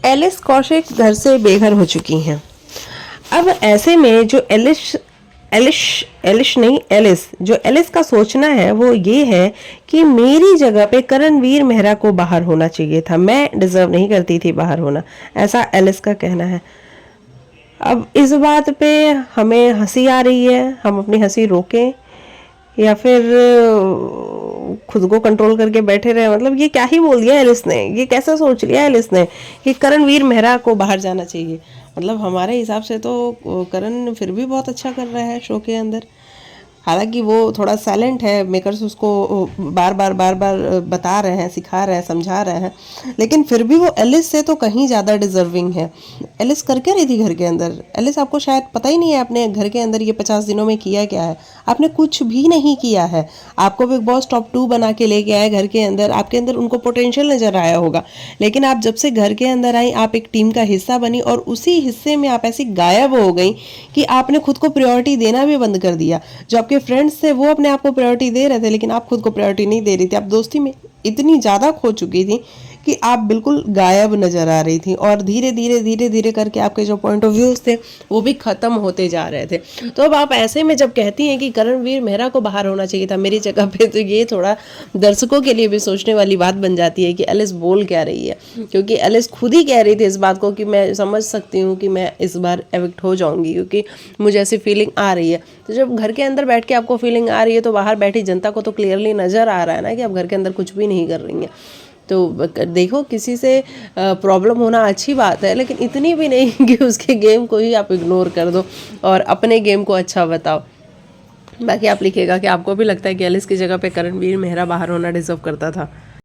Alice Kaushik घर से बेघर हो चुकी हैं। अब ऐसे में जो एलिस का सोचना है वो ये है कि मेरी जगह पे करणवीर मेहरा को बाहर होना चाहिए था, मैं डिजर्व नहीं करती थी बाहर होना, ऐसा एलिस का कहना है। अब इस बात पे हमें हंसी आ रही है, हम अपनी हंसी रोकें या फिर खुद को कंट्रोल करके बैठे रहे। मतलब ये क्या ही बोल दिया एलिस ने, ये कैसा सोच लिया एलिस ने कि करणवीर मेहरा को बाहर जाना चाहिए। मतलब हमारे हिसाब से तो करण फिर भी बहुत अच्छा कर रहा है शो के अंदर। हालांकि वो थोड़ा साइलेंट है, मेकर्स उसको बार बार बता रहे हैं, सिखा रहे हैं, समझा रहे हैं, लेकिन फिर भी वो एलिस से तो कहीं ज़्यादा डिजर्विंग है। एलिस कर क्या रही थी घर के अंदर? एलिस, आपको शायद पता ही नहीं है आपने घर के अंदर ये 50 दिनों में किया क्या है। आपने कुछ भी नहीं किया है। आपको बिग बॉस टॉप 2 बना के लेके आए घर के अंदर, आपके अंदर उनको पोटेंशियल नजर आया होगा, लेकिन आप जब से घर के अंदर आई, आप एक टीम का हिस्सा बनी और उसी हिस्से में आप ऐसी गायब हो गई कि आपने खुद को प्रायोरिटी देना भी बंद कर दिया। जो आपके फ्रेंड्स थे वो अपने आप को प्रायोरिटी दे रहे थे, लेकिन आप खुद को प्रायोरिटी नहीं दे रही थी। आप दोस्ती में इतनी ज़्यादा खो चुकी थी कि आप बिल्कुल गायब नजर आ रही थी, और धीरे धीरे करके आपके जो पॉइंट ऑफ व्यूज थे वो भी खत्म होते जा रहे थे। तो अब आप ऐसे में जब कहती हैं कि करणवीर मेहरा को बाहर होना चाहिए था मेरी जगह पे, तो ये थोड़ा दर्शकों के लिए भी सोचने वाली बात बन जाती है कि एलिस बोल क्या रही है। क्योंकि एलिस खुद ही कह रही थी इस बात को कि मैं समझ सकती हूँ कि मैं इस बार एविक्ट हो जाऊंगी, क्योंकि मुझे ऐसी फीलिंग आ रही है। तो जब घर के अंदर बैठ के आपको फीलिंग आ रही है, तो बाहर बैठी जनता को तो क्लियरली नजर आ रहा है ना कि आप घर के अंदर कुछ भी नहीं कर रही हैं। तो देखो, किसी से प्रॉब्लम होना अच्छी बात है, लेकिन इतनी भी नहीं कि उसके गेम को ही आप इग्नोर कर दो और अपने गेम को अच्छा बताओ। बाकी आप लिखिएगा कि आपको भी लगता है कि एलिस की जगह पे करणवीर मेहरा बाहर होना डिजर्व करता था।